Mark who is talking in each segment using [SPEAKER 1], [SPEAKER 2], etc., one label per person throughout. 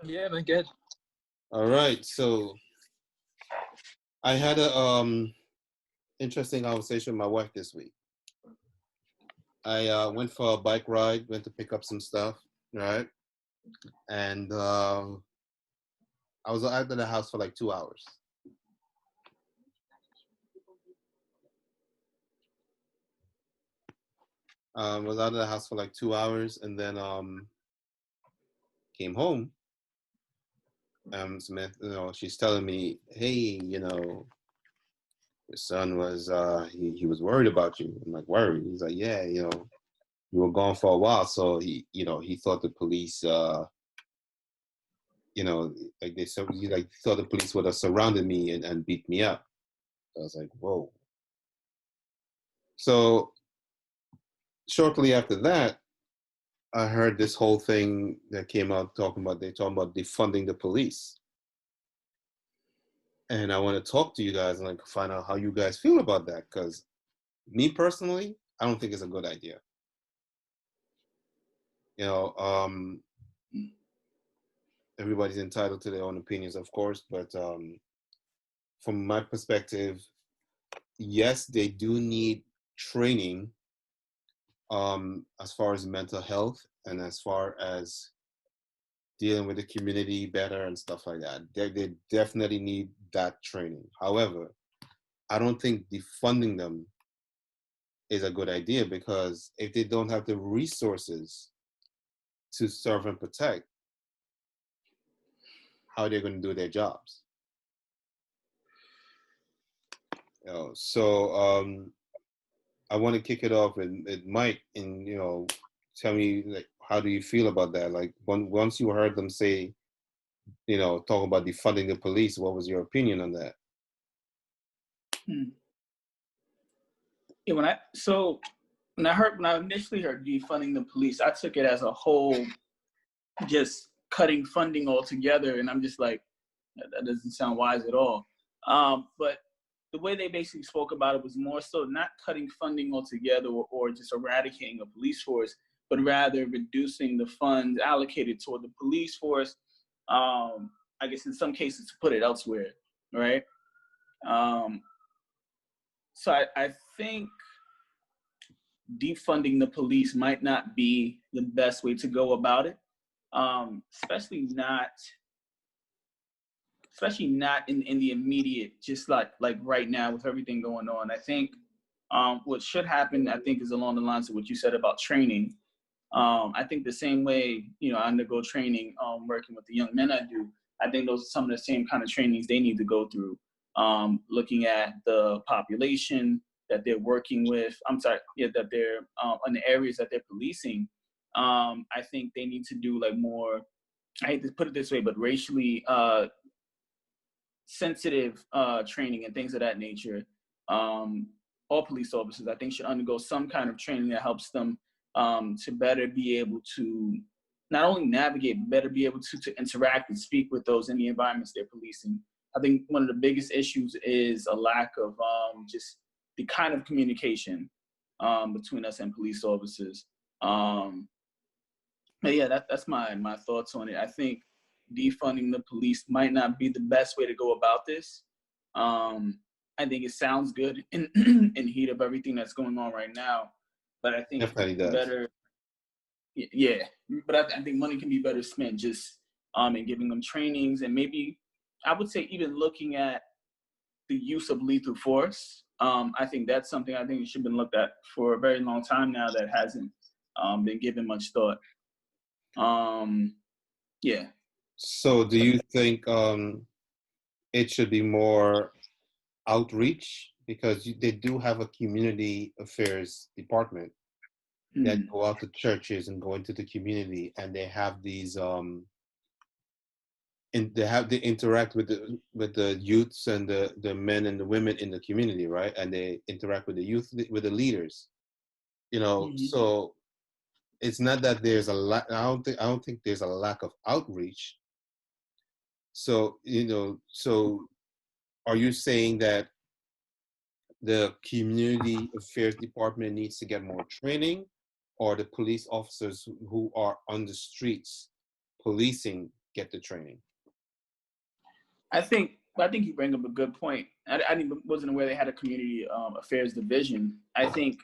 [SPEAKER 1] Yeah, man, good.
[SPEAKER 2] All right. So I had a interesting conversation with my wife this week. I went for a bike ride, went to pick up some stuff, right? And I was out of the house for like 2 hours. Was out of the house for like 2 hours, and then came home. Smith, she's telling me, "Hey, your son was he was worried about you." I'm like, "Worried?" He's like, "Yeah, you were gone for a while, so he thought the police you know like they said he like thought the police would have surrounded me and beat me up." I was like, "Whoa." So shortly after that, I heard this whole thing that came out talking about defunding the police. And I want to talk to you guys and like find out how you guys feel about that, because me personally, I don't think it's a good idea. you know um Everybody's entitled to their own opinions, of course, but from my perspective, yes, they do need training, as far as mental health and as far as dealing with the community better and stuff like that. They definitely need that training. However, I don't think defunding them is a good idea, because if they don't have the resources to serve and protect, how are they going to do their jobs? So I want to kick it off with Mike, and tell me, like, how do you feel about that? Like, once you heard them say, talk about defunding the police, what was your opinion on that?
[SPEAKER 3] Hmm. Yeah, when I initially heard defunding the police, I took it as a whole, just cutting funding altogether, and I'm just like, that doesn't sound wise at all. But the way they basically spoke about it was more so not cutting funding altogether or just eradicating a police force, but rather reducing the funds allocated toward the police force. I guess in some cases to put it elsewhere, right? Um, so I think defunding the police might not be the best way to go about it, especially not in the immediate, just like right now with everything going on. I think what should happen, I think, is along the lines of what you said about training. I think the same way, I undergo training working with the young men I do. I think those are some of the same kind of trainings they need to go through. Looking at the population that they're working with, that they're in the areas that they're policing. I think they need to do like more, I hate to put it this way, but racially sensitive training and things of that nature. Um, all police officers, I think, should undergo some kind of training that helps them to better be able to not only navigate, but better be able to interact and speak with those in the environments they're policing. I think one of the biggest issues is a lack of just the kind of communication between us and police officers. Um, but yeah, that's my thoughts on it. I think defunding the police might not be the best way to go about this. Um, I think it sounds good in in heat of everything that's going on right now, but I think
[SPEAKER 2] Definitely does.
[SPEAKER 3] better, yeah. But I think money can be better spent just in giving them trainings, and maybe I would say even looking at the use of lethal force. I think that's something I think should have been looked at for a very long time now that hasn't been given much thought. Um, yeah.
[SPEAKER 2] So do
[SPEAKER 3] So
[SPEAKER 2] you think it should be more outreach, because they do have a community affairs department that
[SPEAKER 3] hmm,
[SPEAKER 2] go out to churches and go into the community, and they have these and they interact with the youths and the men and the women in the community, right? And they interact with the youth, with the leaders,
[SPEAKER 3] hmm,
[SPEAKER 2] so it's not that there's a lack. I don't think there's a lack of outreach. So are you saying that the community affairs department needs to get more training, or the police officers who are on the streets policing get the training.
[SPEAKER 3] I think you bring up a good point. I wasn't aware they had a community affairs division. I think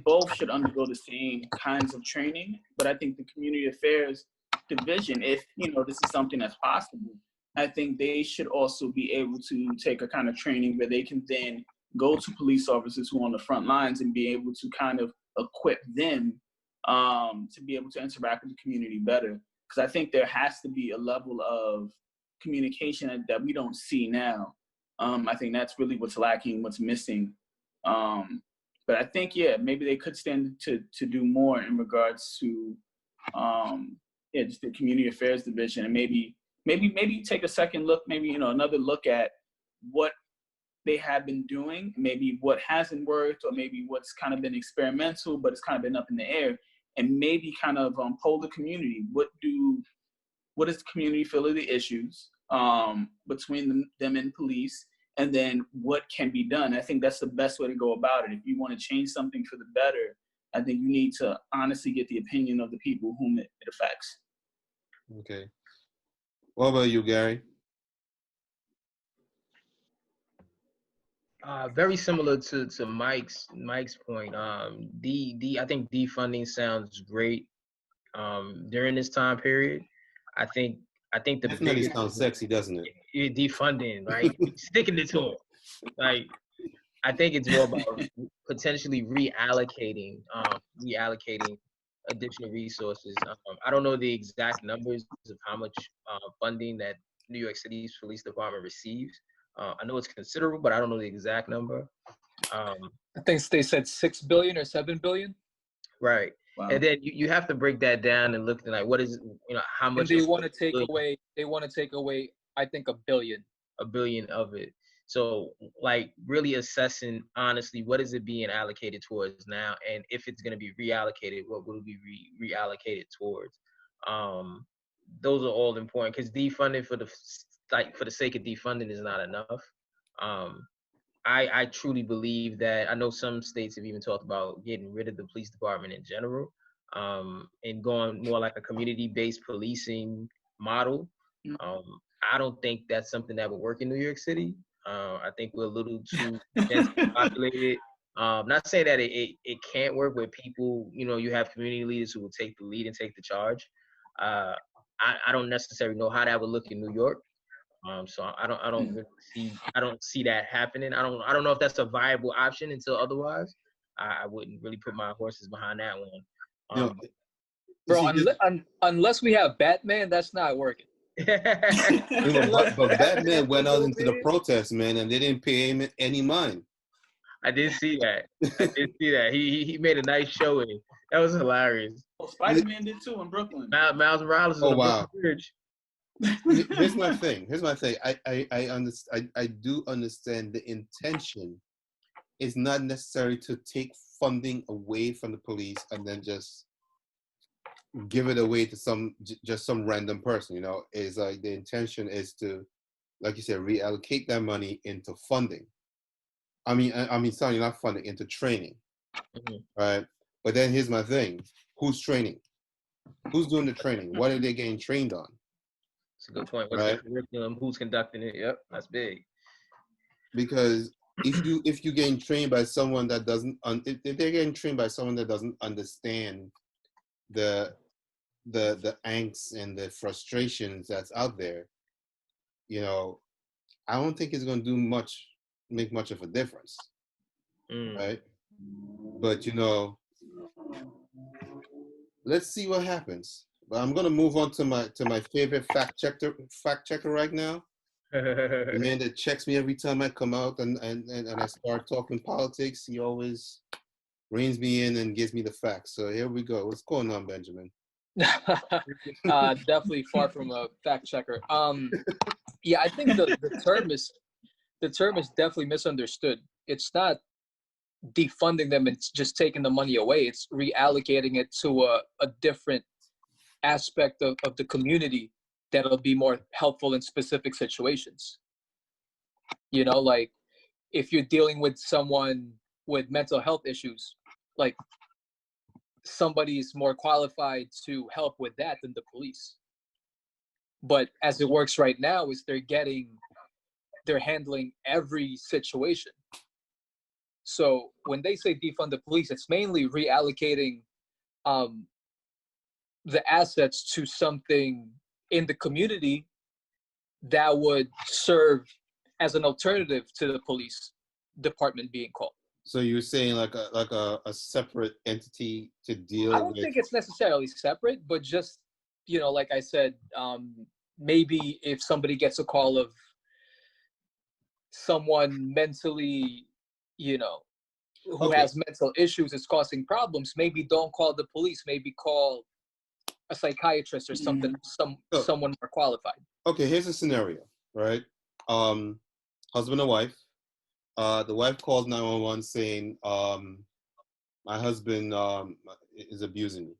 [SPEAKER 3] both should undergo the same kinds of training, but I think the community affairs division, if this is something that's possible, I think they should also be able to take a kind of training where they can then go to police officers who are on the front lines and be able to kind of equip them to be able to interact with the community better. Because I think there has to be a level of communication that we don't see now. I think that's really what's lacking, what's missing. But I think, maybe they could stand to do more in regards to, just the community affairs division, and maybe take a second look, maybe, another look at what they have been doing, maybe what hasn't worked, or maybe what's kind of been experimental, but it's kind of been up in the air, and maybe kind of poll the community. What does the community feel are the issues between them and police, and then what can be done? I think that's the best way to go about it. If you want to change something for the better, I think you need to honestly get the opinion of the people whom it affects.
[SPEAKER 2] Okay. What about you, Gary?
[SPEAKER 1] Very similar to Mike's point. I think defunding sounds great during this time period. I think the
[SPEAKER 2] Definitely
[SPEAKER 1] biggest
[SPEAKER 2] sounds sexy, doesn't it?
[SPEAKER 1] Defunding, right? Sticking it to it. Like, I think it's more about potentially reallocating additional resources. I don't know the exact numbers of how much funding that New York City's police department receives. I know it's considerable, but I don't know the exact number.
[SPEAKER 4] I think they said 6 billion or 7 billion.
[SPEAKER 1] Right.
[SPEAKER 3] Wow.
[SPEAKER 1] And then you have to break that down and look at, like, what is, how much.
[SPEAKER 4] And they want to take away. They want to take away, I think, $1 billion.
[SPEAKER 1] $1 billion of it. So, like, really assessing honestly, what is it being allocated towards now, and if it's going to be reallocated, what will it be reallocated towards? Those are all important, because defunding for the sake of defunding is not enough. I truly believe that, I know some states have even talked about getting rid of the police department in general, and going more like a community-based policing model. I don't think that's something that would work in New York City. I think we're a little too densely populated. Not saying that it can't work where people, you have community leaders who will take the lead and take the charge. I don't necessarily know how that would look in New York. So I don't see that happening. I don't know if that's a viable option until otherwise. I wouldn't really put my horses behind that one.
[SPEAKER 4] Bro, unless we have Batman, that's not working.
[SPEAKER 2] But Batman went out into the protest, man, and they didn't pay him any mind.
[SPEAKER 1] I did see that. He made a nice showing. That was hilarious.
[SPEAKER 3] Oh, Spider-Man did too in Brooklyn.
[SPEAKER 1] Miles Morales is on the Brooklyn Bridge.
[SPEAKER 2] Here's my thing. I do understand the intention is not necessary to take funding away from the police and then just give it away to some random person. Is like the intention is to, like you said, reallocate that money into funding. Sorry, not funding, into training, right? But then here's my thing: who's training? Who's doing the training? What are they getting trained on?
[SPEAKER 1] That's a good point. What's the curriculum? Who's conducting it? Yep, that's big.
[SPEAKER 2] Because if you getting trained by someone that doesn't, if they're getting trained by someone that doesn't understand the angst and the frustrations that's out there, I don't think it's going to make much of a difference, right? But let's see what happens. But I'm gonna move on to my favorite fact checker right now. The man that checks me every time I come out and I start talking politics. He always reins me in and gives me the facts. So here we go. What's going on, Benjamin?
[SPEAKER 4] Definitely far from a fact checker. Yeah, I think the term is definitely misunderstood. It's not defunding them, it's just taking the money away. It's reallocating it to a different aspect of the community that'll be more helpful in specific situations. Like if you're dealing with someone with mental health issues, like somebody's more qualified to help with that than the police. But as it works right now, is they're handling every situation. So when they say defund the police, it's mainly reallocating the assets to something in the community that would serve as an alternative to the police department being called.
[SPEAKER 2] So you're saying like a separate entity to deal
[SPEAKER 4] I don't
[SPEAKER 2] with?
[SPEAKER 4] think it's necessarily separate, but just, like I said, maybe if somebody gets a call of someone mentally, who
[SPEAKER 2] Okay.
[SPEAKER 4] has mental issues, is causing problems, maybe don't call the police, maybe call a psychiatrist or something, someone more qualified.
[SPEAKER 2] Okay, here's a scenario, right? Husband and wife. The wife calls 911 saying, my husband is abusing me.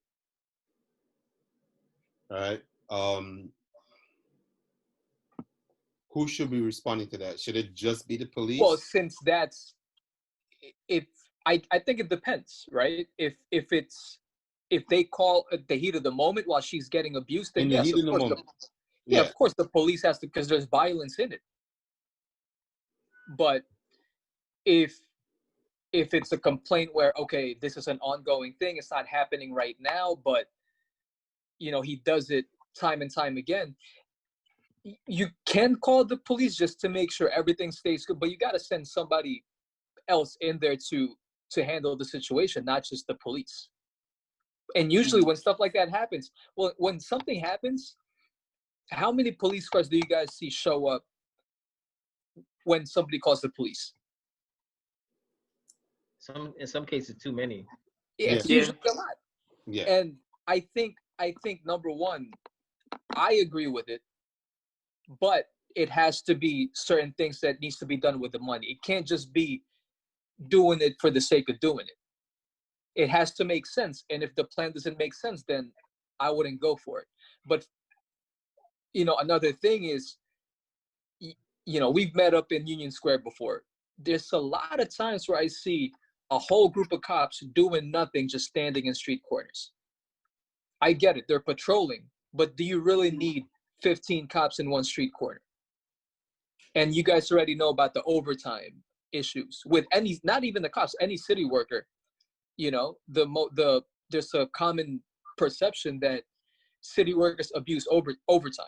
[SPEAKER 2] All right. Who should be responding to that? Should it just be the police?
[SPEAKER 4] Well, since that's, I think it depends, right? If they call at the heat of the moment while she's getting abused, then yes, of course, of course the police has to, because there's violence in it. But if it's a complaint where, okay, this is an ongoing thing, it's not happening right now, but he does it time and time again, you can call the police just to make sure everything stays good, but you got to send somebody else in there to handle the situation, not just the police. And usually when stuff like that happens, when something happens, how many police cars do you guys see show up when somebody calls the police?
[SPEAKER 1] In some cases, too many.
[SPEAKER 4] Yeah, it's usually a lot.
[SPEAKER 2] Yeah.
[SPEAKER 4] And I think number one, I agree with it, but it has to be certain things that needs to be done with the money. It can't just be doing it for the sake of doing it. It has to make sense. And if the plan doesn't make sense, then I wouldn't go for it. But, another thing is, we've met up in Union Square before. There's a lot of times where I see a whole group of cops doing nothing, just standing in street corners. I get it. They're patrolling. But do you really need 15 cops in one street corner? And you guys already know about the overtime issues with not even the cops, any city worker. There's a common perception that city workers abuse overtime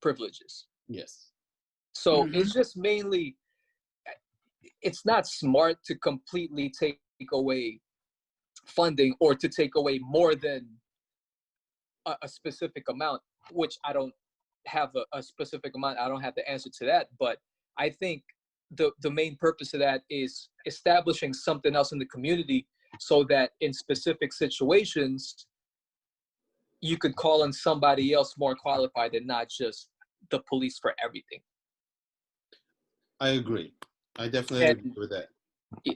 [SPEAKER 4] privileges.
[SPEAKER 2] Yes.
[SPEAKER 4] So it's just mainly, it's not smart to completely take away funding or to take away more than a specific amount, which I don't have a specific amount. I don't have the answer to that, but I think the main purpose of that is establishing something else in the community so that in specific situations, you could call on somebody else more qualified and not just the police for everything.
[SPEAKER 2] I agree. I definitely agree with that.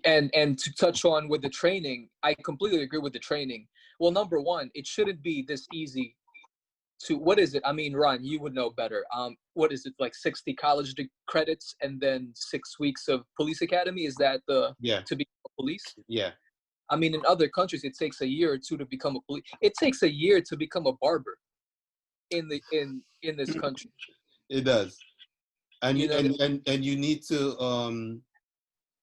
[SPEAKER 4] And to touch on with the training, I completely agree with the training. Well, number one, it shouldn't be this easy to, what is it? I mean, Ron, you would know better. What is it, like 60 college credits and then 6 weeks of police academy? Is that to be a police?
[SPEAKER 2] Yeah.
[SPEAKER 4] I mean, in other countries, it takes a year or two to become a police. It takes a year to become a barber in this country.
[SPEAKER 2] It does. And
[SPEAKER 4] You know,
[SPEAKER 2] and you need to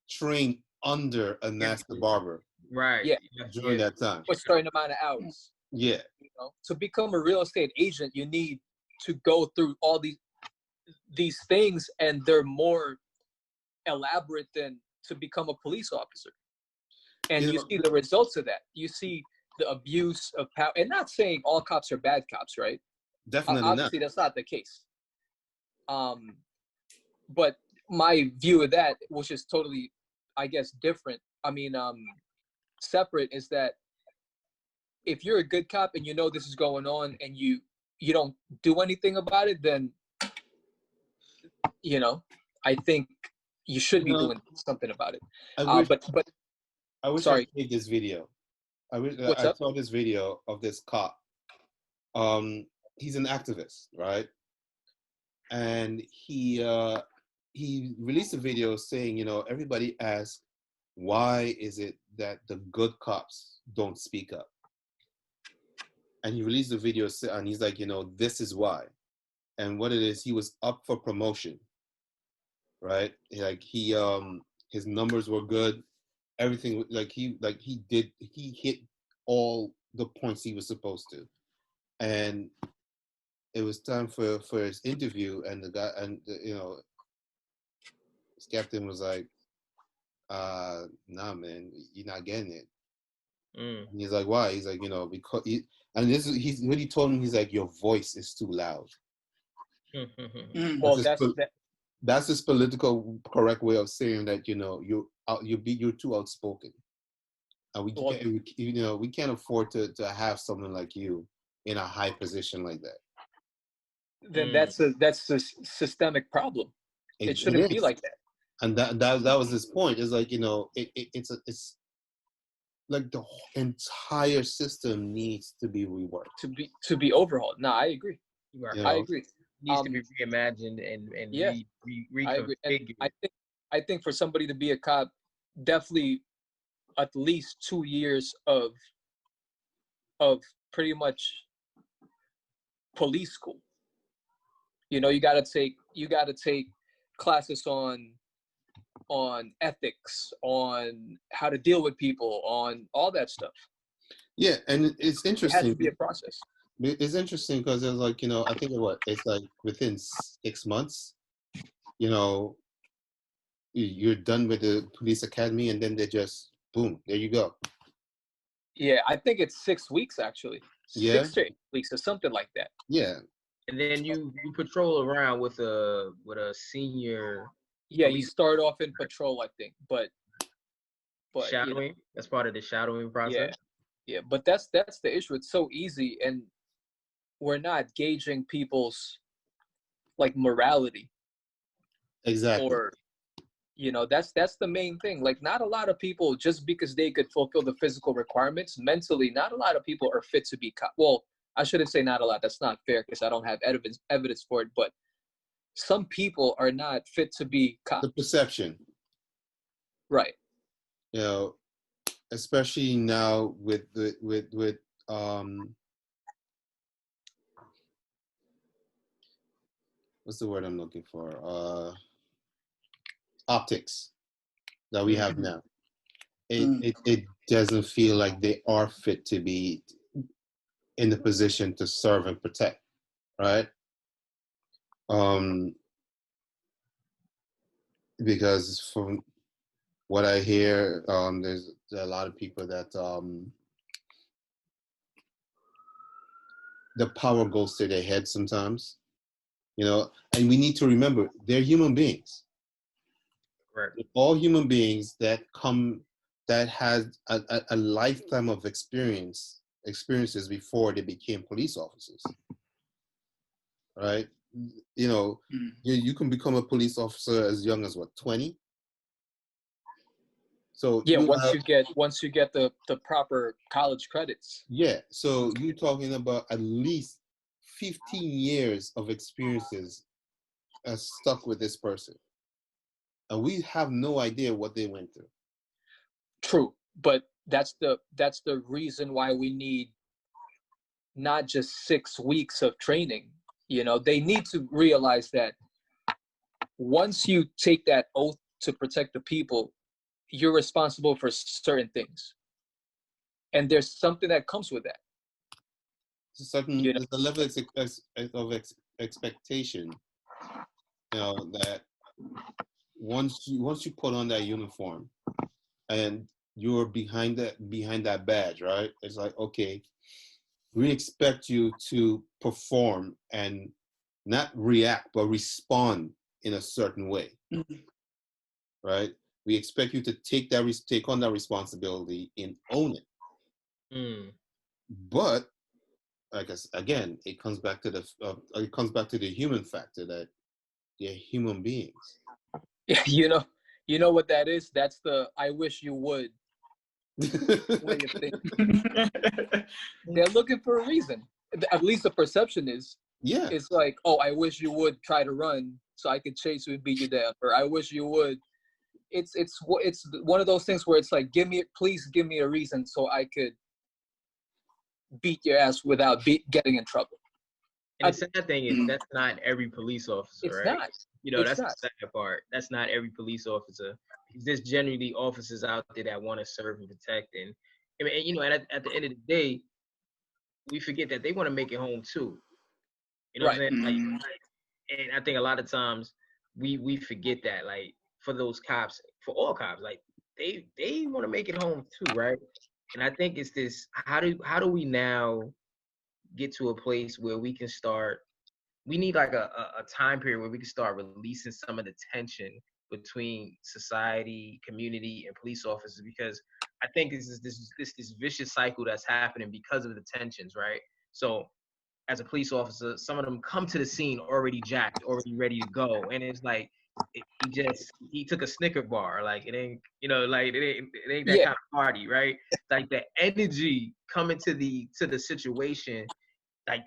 [SPEAKER 2] train under a master barber.
[SPEAKER 1] Right.
[SPEAKER 4] Yeah.
[SPEAKER 2] During that time.
[SPEAKER 4] for a certain amount of hours.
[SPEAKER 2] Yeah.
[SPEAKER 4] To become a real estate agent, you need to go through all these things, and they're more elaborate than to become a police officer. And you see the results of that. You see the abuse of power. And not saying all cops are bad cops, right?
[SPEAKER 2] Definitely
[SPEAKER 4] Obviously,
[SPEAKER 2] not.
[SPEAKER 4] that's not the case. But my view of that, which is totally, I guess, different. I mean, separate, is that if you're a good cop and you know this is going on and you don't do anything about it, then I think you should be doing something about it.
[SPEAKER 2] I wish I made this video. I saw this video of this cop. He's an activist, right? And he released a video saying, everybody asks, why is it that the good cops don't speak up? And he released the video and he's like, this is why. and what it is, he was up for promotion, right? Like his numbers were good, everything, he hit all the points he was supposed to, and it was time for his interview, and the guy, and his captain was like, nah, man, you're not getting it. And he's like, why? He's like, because and this is what he told him. He's like, your voice is too loud.
[SPEAKER 4] Well,
[SPEAKER 2] that's his political correct way of saying that you're too outspoken, and we can't afford to have someone like you in a high position like that.
[SPEAKER 4] Then that's a systemic problem. It shouldn't be like that.
[SPEAKER 2] And that was his point. It's like it's like the entire system needs to be reworked,
[SPEAKER 4] to be overhauled. No, I agree. I agree.
[SPEAKER 1] Needs to be reimagined and reconfigured.
[SPEAKER 4] I think for somebody to be a cop, definitely at least 2 years of pretty much police school. You got to take classes on ethics, on how to deal with people, on all that stuff.
[SPEAKER 2] Yeah, and it's interesting.
[SPEAKER 4] It has to be a process.
[SPEAKER 2] It's interesting because it's like, I think it's like within 6 months, you're done with the police academy, and then they just, boom, there you go.
[SPEAKER 4] Yeah, I think it's 6 weeks actually.
[SPEAKER 2] Yeah.
[SPEAKER 4] 6 to 8 weeks or something like that.
[SPEAKER 2] Yeah.
[SPEAKER 1] And then you patrol around with a senior.
[SPEAKER 4] Yeah, you start off in patrol, I think, but
[SPEAKER 1] shadowing. That's part of the shadowing process.
[SPEAKER 4] Yeah, but that's the issue. It's so easy, and we're not gauging people's morality.
[SPEAKER 2] Exactly.
[SPEAKER 4] Or that's the main thing. Like, not a lot of people, just because they could fulfill the physical requirements mentally, not a lot of people are fit to be cop. Well, I shouldn't say not a lot. That's not fair because I don't have evidence for it. But some people are not fit to be cops.
[SPEAKER 2] The perception.
[SPEAKER 4] Right.
[SPEAKER 2] Especially now with what's the word I'm looking for? Optics that we have now. It doesn't feel like they are fit to be in the position to serve and protect, right? Because from what I hear, there's a lot of people that the power goes to their head sometimes, and we need to remember they're human beings.
[SPEAKER 1] Right.
[SPEAKER 2] They're all human beings that had a lifetime of experiences before they became police officers, right? You can become a police officer as young as 20. So
[SPEAKER 4] yeah, once you get the proper college credits.
[SPEAKER 2] Yeah, so you're talking about at least 15 years of experiences stuck with this person, and we have no idea what they went through.
[SPEAKER 4] True, but that's the reason why we need not just 6 weeks of training. They need to realize that once you take that oath to protect the people, you're responsible for certain things, and there's something that comes with that.
[SPEAKER 2] There's a level of expectation, that once you put on that uniform and you're behind that badge, right? It's like, okay, we expect you to perform and not react, but respond in a certain way, right? We expect you to take on that responsibility and own it. But I guess again, it comes back to the human factor that they're human beings.
[SPEAKER 4] Yeah, you know what that is? That's the "I wish you would" way of thinking. They're looking for a reason. At least the perception is.
[SPEAKER 2] Yeah.
[SPEAKER 4] It's like, oh, I wish you would try to run so I could chase you and beat you down, or I wish you would. It's one of those things where it's like, please give me a reason so I could beat your ass without getting in trouble.
[SPEAKER 1] And the sad thing is that's not every police officer,
[SPEAKER 4] It's
[SPEAKER 1] right?
[SPEAKER 4] not.
[SPEAKER 1] You know,
[SPEAKER 4] It's
[SPEAKER 1] that's
[SPEAKER 4] not.
[SPEAKER 1] the sad part. That's not every police officer. There's generally officers out there that want to serve and protect. And you know, at the end of the day, we forget that they want to make it home too. You know what I'm saying? And I think a lot of times we forget that, like, for those cops, for all cops, like they want to make it home too, right? And I think it's this: how do we now get to a place where we can start? We need like a time period where we can start releasing some of the tension between society, community, and police officers, because I think this vicious cycle that's happening because of the tensions, right? So as a police officer, some of them come to the scene already jacked, already ready to go, and it's like he took a Snicker bar, like it ain't, you know, like it ain't that
[SPEAKER 4] Yeah.
[SPEAKER 1] kind of party, right? Like the energy coming to the situation, like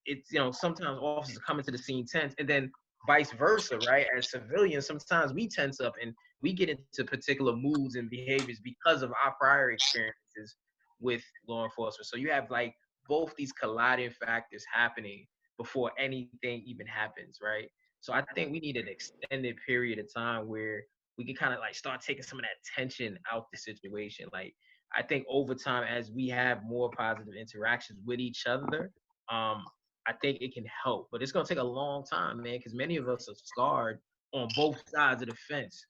[SPEAKER 1] it's, you know, sometimes officers come into the scene tense, and then vice versa, right? As civilians, sometimes we tense up and we get into particular moods and behaviors because of our prior experiences with law enforcement. So you have like both these colliding factors happening before anything even happens, right? So I think we need an extended period of time where we can kind of like start taking some of that tension out the situation. Like I think over time, as we have more positive interactions with each other, I think it can help. But it's gonna take a long time, man, because many of us are scarred on both sides of the fence,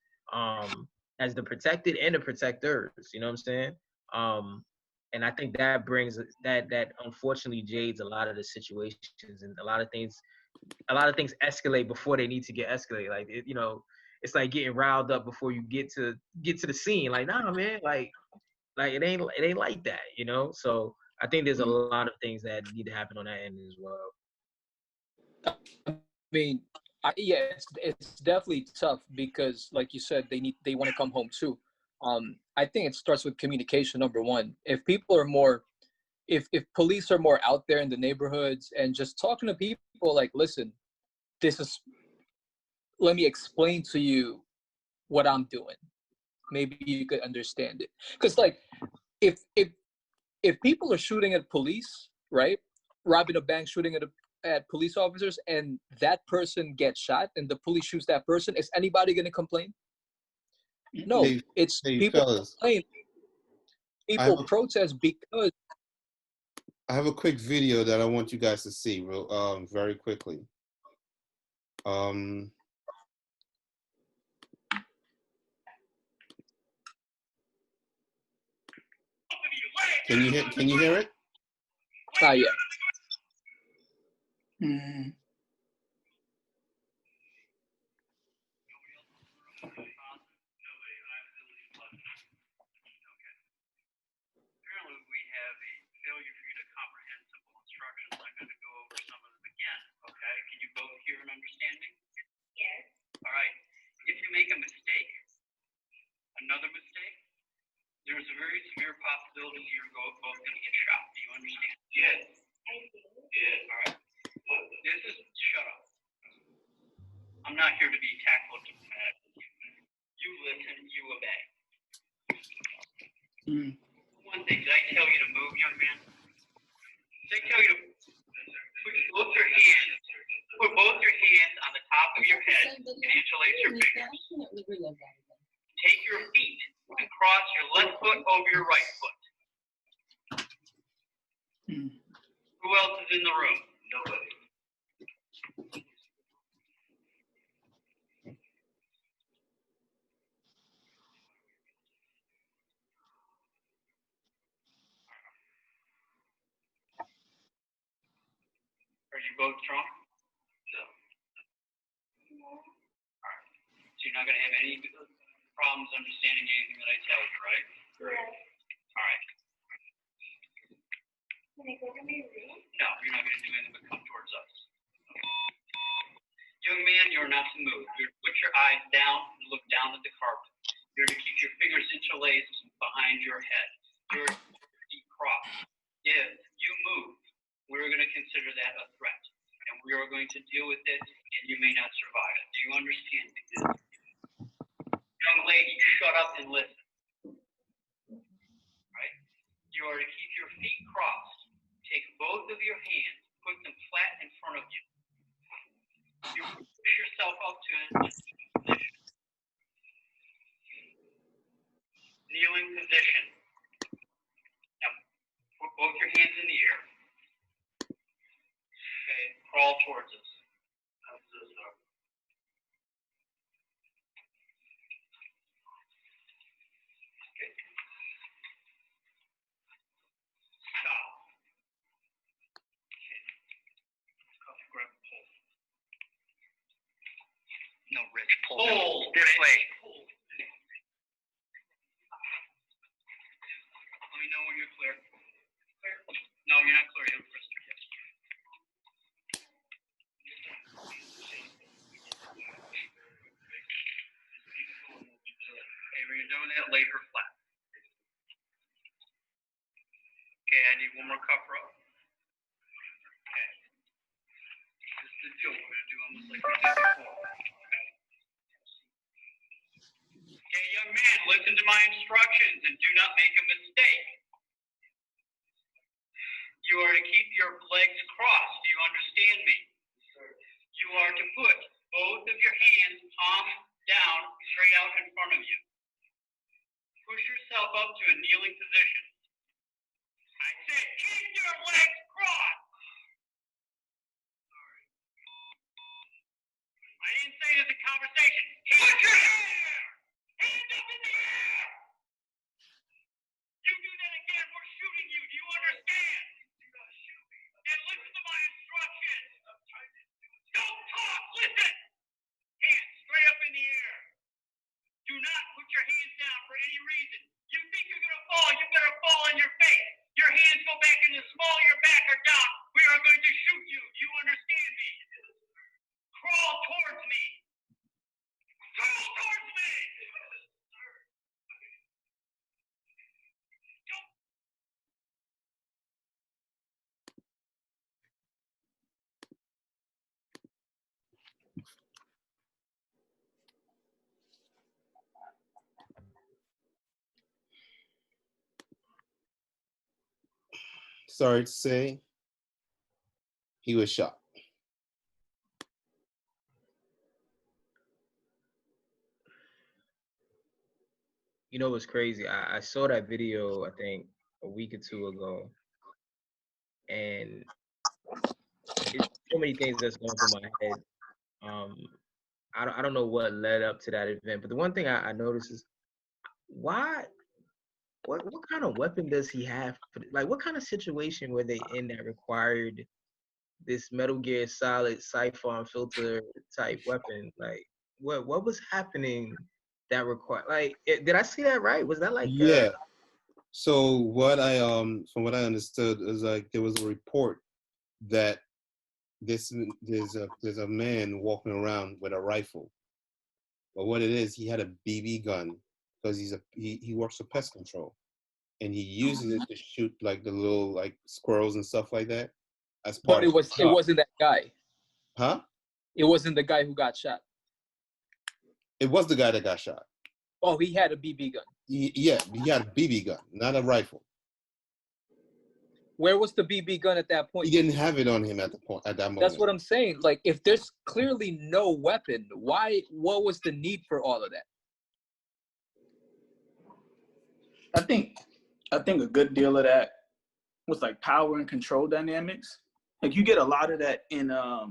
[SPEAKER 1] as the protected and the protectors. You know what I'm saying? And I think that brings that unfortunately jades a lot of the situations, and a lot of things escalate before they need to get escalated. Like you know, it's like getting riled up before you get to the scene. Like, nah, man, like it ain't like that, you know. So I think there's a lot of things that need to happen on that end as well.
[SPEAKER 4] I mean, yeah, it's definitely tough because, like you said, they want to come home too. I think it starts with communication. Number one, if people are more, if police are more out there in the neighborhoods and just talking to people, like, listen, let me explain to you what I'm doing. Maybe you could understand it. Because like, if people are shooting at police, right, robbing a bank, shooting at police officers, and that person gets shot, and the police shoots that person, is anybody going to complain? No, it's people complain. People protest because.
[SPEAKER 2] I have a quick video that I want you guys to see very quickly. Can you hear it?
[SPEAKER 4] Yeah.
[SPEAKER 5] Can you both hear and understand me? Yes. All right. If you make a mistake, another mistake, there's a very severe possibility you're both going to get shot. Do you understand? Yes. I do. Yes. All right. Shut up. I'm not here to be tactful or diplomatic with you. You listen, you obey. One thing, did I tell you to move, young man? Did I tell you to put both your hands on the top of your head and interlace your fingers. Take your feet and cross your left foot over your right foot. Who else is in the room? Nobody. Are you both drunk? No. Alright. So you're not going to have any problems understanding anything that I tell you, right? Right. Alright. Can I go to my room? No, you're not going to do anything but come towards us. Young man, you're not to move. You're to put your eyes down and look down at the carpet. You're to keep your fingers interlaced behind your head. You're to keep your feet crossed. If you move, we're going to consider that a threat. And we are going to deal with it, and you may not survive it. Do you understand this? Young lady, shut up and listen. Right? You are to keep your feet crossed. Take both of your hands, put them flat in front of you. no wrist. Pull this way. Let me know when you're clear. No, you're not clear. You have a wrist. Okay, when you're doing that, lay her flat. Okay, I need one more cuff row. Okay. This is the deal. We're going to do almost like we did before. Okay, young man, listen to my instructions and do not make a mistake. You are to keep your legs crossed. Do you understand me? You are to put both of your hands palm down, straight out in front of you. Push yourself up to a kneeling position. I said, keep your legs crossed. Sorry. I didn't say there's a conversation. Put your hands up in the air. You do that again, we're shooting you. Do you understand? And listen to my instructions. Don't talk, listen. Hands straight up in the air. Do not put your hands down for any reason. You think you're going to fall, you better fall on your face. Your hands go back in the small of your back or down. We are going to shoot you. Do you understand me? Crawl towards me. Crawl towards me.
[SPEAKER 2] Sorry to say, he was shot.
[SPEAKER 1] You know what's crazy? I saw that video, I think, a week or two ago, and it's so many things that's going through my head. I don't know what led up to that event, but the one thing I noticed is why. What kind of weapon does he have? Like, what kind of situation were they in that required this Metal Gear Solid Siphon filter type weapon? Like, what was happening that required? Like, did I see that right? Was that like?
[SPEAKER 2] Yeah. So what I from what I understood is like there was a report that there's a man walking around with a rifle, but what it is, he had a BB gun because he works for pest control, and he uses it to shoot like the little like squirrels and stuff like that. As part
[SPEAKER 4] But it wasn't that guy.
[SPEAKER 2] Huh?
[SPEAKER 4] It wasn't the guy who got shot.
[SPEAKER 2] It was the guy that got shot.
[SPEAKER 4] Oh, he had a BB gun.
[SPEAKER 2] He had a BB gun, not a rifle.
[SPEAKER 4] Where was the BB gun at that point?
[SPEAKER 2] He didn't have it on him at that moment.
[SPEAKER 4] That's what I'm saying. Like, if there's clearly no weapon, what was the need for all of that?
[SPEAKER 3] I think a good deal of that was like power and control dynamics. Like you get a lot of that in I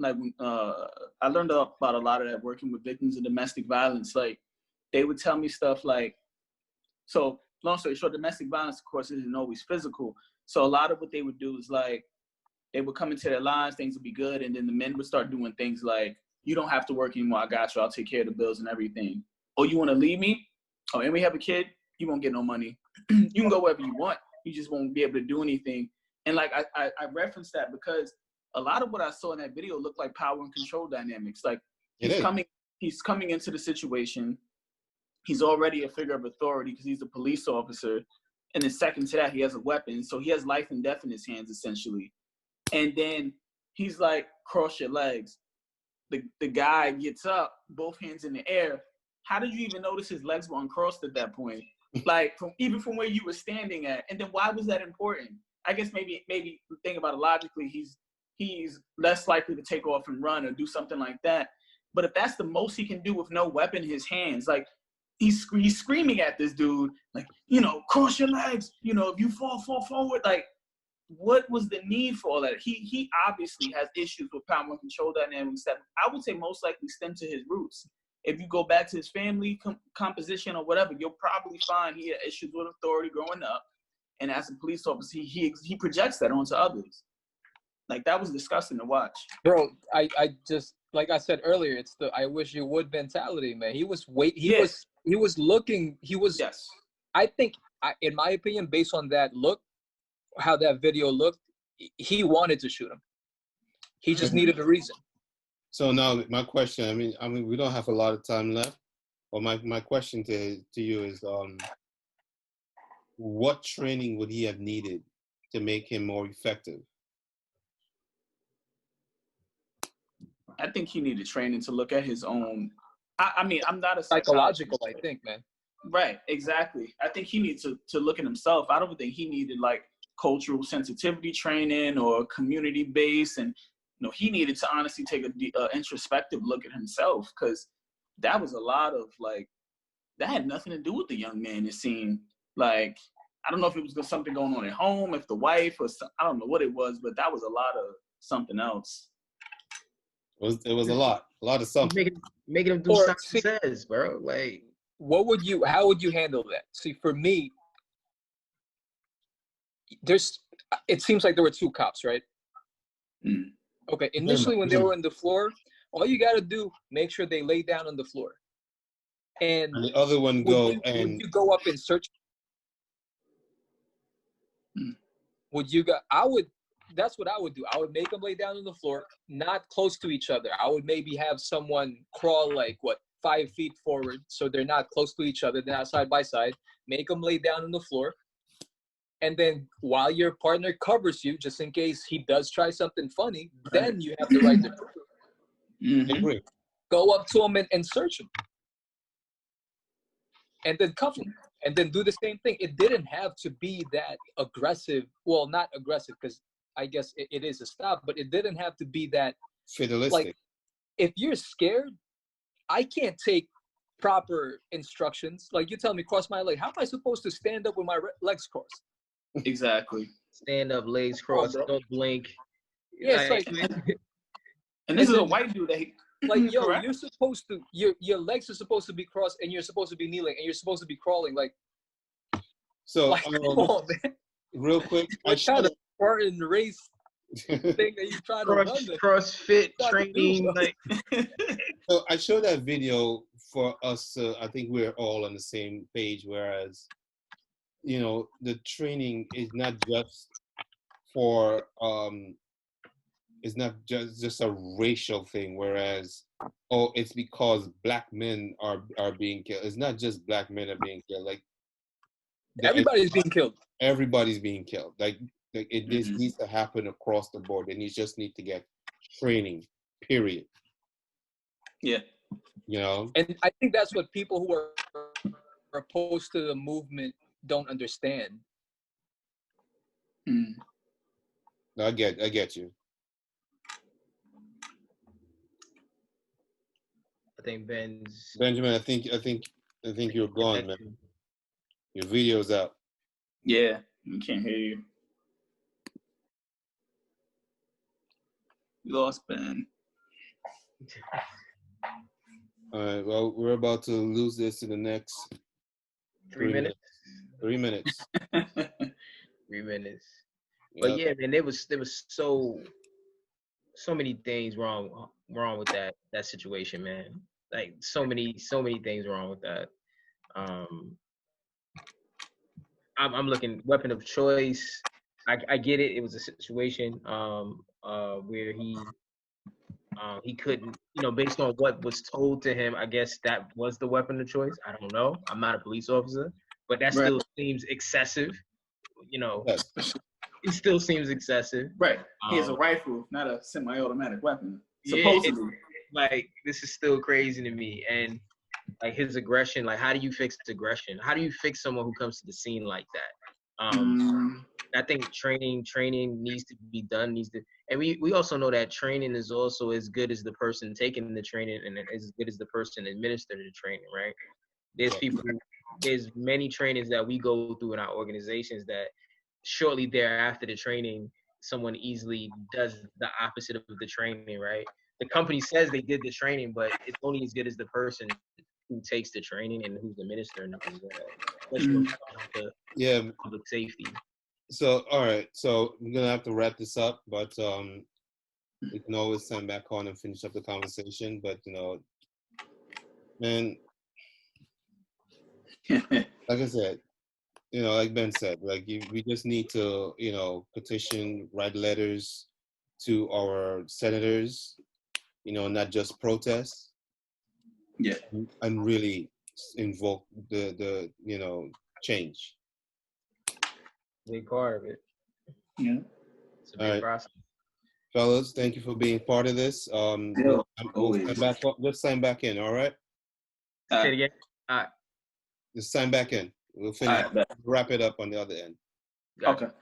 [SPEAKER 3] learned about a lot of that working with victims of domestic violence. Like they would tell me stuff like, so long story short, domestic violence, of course, isn't always physical. So a lot of what they would do is like, they would come into their lines, things would be good. And then the men would start doing things like, you don't have to work anymore. I got you. I'll take care of the bills and everything. Oh, you want to leave me? Oh, and we have a kid? You won't get no money. You can go wherever you want. You just won't be able to do anything. And like, I referenced that because a lot of what I saw in that video looked like power and control dynamics. Like he's coming into the situation. He's already a figure of authority because he's a police officer. And then second to that, he has a weapon. So he has life and death in his hands, essentially. And then he's like, cross your legs. The guy gets up, both hands in the air. How did you even notice his legs were uncrossed at that point? Like even from where you were standing at. And then why was that important? I guess maybe think about it logically, he's less likely to take off and run or do something like that. But if that's the most he can do with no weapon in his hands, like he's screaming at this dude, like, cross your legs, if you fall forward, like what was the need for all that? He obviously has issues with power and control dynamics that I would say most likely stem to his roots. If you go back to his family composition or whatever, you'll probably find he had issues with authority growing up. And as a police officer, he projects that onto others. Like, that was disgusting to watch.
[SPEAKER 4] Bro, like I said earlier, it's the "I wish you would" mentality, man. He was
[SPEAKER 3] Yes.
[SPEAKER 4] he was looking. He was.
[SPEAKER 3] Yes.
[SPEAKER 4] I think, in my opinion, based on that look, how that video looked, he wanted to shoot him. He just needed a reason.
[SPEAKER 2] So now my question, I mean, we don't have a lot of time left. But my question to you is, what training would he have needed to make him more effective?
[SPEAKER 3] I think he needed training to look at his own. I mean, I'm not a
[SPEAKER 4] Psychological,
[SPEAKER 3] psychologist.
[SPEAKER 4] I think, man.
[SPEAKER 3] Right, exactly. I think he needs to look at himself. I don't think he needed like cultural sensitivity training or community based, and he needed to honestly take a introspective look at himself, because that was a lot of like that had nothing to do with the young man. It seemed like, I don't know if it was something going on at home, if the wife or I don't know what it was, but that was a lot of something else.
[SPEAKER 2] It was a lot of something.
[SPEAKER 1] Making him do something says, bro. Like,
[SPEAKER 4] how would you handle that? See, for me, it seems like there were two cops, right?
[SPEAKER 3] Mm.
[SPEAKER 4] Okay, initially when they were on the floor, all you got to do, make sure they lay down on the floor. And
[SPEAKER 2] the other one
[SPEAKER 4] would you go up and search? That's what I would do. I would make them lay down on the floor, not close to each other. I would maybe have someone crawl 5 feet forward, so they're not close to each other. They're not side by side. Make them lay down on the floor. And then while your partner covers you, just in case he does try something funny, then you have the right to
[SPEAKER 3] Mm-hmm.
[SPEAKER 4] go up to him and search him. And then cuff him. And then do the same thing. It didn't have to be that aggressive. Well, not aggressive, because I guess it is a stop, but it didn't have to be that
[SPEAKER 2] fatalistic.
[SPEAKER 4] Like, if you're scared, I can't take proper instructions. Like, you tell me, cross my leg. How am I supposed to stand up with my legs crossed?
[SPEAKER 3] Exactly.
[SPEAKER 1] Stand up, legs crossed, don't blink.
[SPEAKER 4] Yeah, it's
[SPEAKER 3] and this is a white dude that
[SPEAKER 4] yo, you're supposed to, your legs are supposed to be crossed, and you're supposed to be kneeling, and you're supposed to be crawling.
[SPEAKER 2] So,
[SPEAKER 4] come on, man.
[SPEAKER 2] Real quick,
[SPEAKER 4] What kind of Spartan race thing that you trying to run?
[SPEAKER 1] CrossFit training.
[SPEAKER 2] So I showed that video for us. I think we're all on the same page. Whereas, the training is not just for it's not just a racial thing. Whereas, it's because black men are being killed. It's not just black men are being killed. Like,
[SPEAKER 4] everybody's being killed.
[SPEAKER 2] Everybody's being killed. Like it this needs to happen across the board, and you just need to get training. Period.
[SPEAKER 3] Yeah.
[SPEAKER 4] And I think that's what people who are opposed to the movement don't understand.
[SPEAKER 3] Mm.
[SPEAKER 2] I get you.
[SPEAKER 1] I think
[SPEAKER 2] Benjamin, I think you're gone, man. Your video's out.
[SPEAKER 3] Yeah, we can't hear you. We lost Ben.
[SPEAKER 2] All right. Well, we're about to lose this in the next
[SPEAKER 1] 3 minutes.
[SPEAKER 2] 3 minutes.
[SPEAKER 1] 3 minutes. But yeah, man, there was so many things wrong with that situation, man. Like so many things wrong with that. I'm looking weapon of choice. I get it. It was a situation where he couldn't, based on what was told to him, I guess that was the weapon of choice. I don't know. I'm not a police officer, but that still seems excessive.
[SPEAKER 2] Yes.
[SPEAKER 1] It still seems excessive.
[SPEAKER 3] Right. He has a rifle, not a semi-automatic weapon.
[SPEAKER 1] Supposedly. Like, this is still crazy to me. And like his aggression, like, how do you fix aggression? How do you fix someone who comes to the scene like that? I think training needs to be done. And we also know that training is also as good as the person taking the training and as good as the person administering the training, right? There's many trainings that we go through in our organizations that shortly thereafter the training, someone easily does the opposite of the training, right? The company says they did the training, but it's only as good as the person who takes the training and who's administering it as well. Especially public safety.
[SPEAKER 2] So, all right. So we're gonna have to wrap this up, but we can always sign back on and finish up the conversation. But man, like I said, like Ben said, like we just need to, petition, write letters to our senators, not just protest.
[SPEAKER 3] Yeah.
[SPEAKER 2] And really invoke the change.
[SPEAKER 1] Big part of it.
[SPEAKER 3] Yeah.
[SPEAKER 1] It's a big process.
[SPEAKER 2] Fellas, thank you for being part of this. We'll sign back in, all right?
[SPEAKER 1] Say it again. All right.
[SPEAKER 2] Just sign back in. We'll finish.
[SPEAKER 3] Right,
[SPEAKER 2] wrap it up on the other end.
[SPEAKER 1] Gotcha.
[SPEAKER 3] Okay.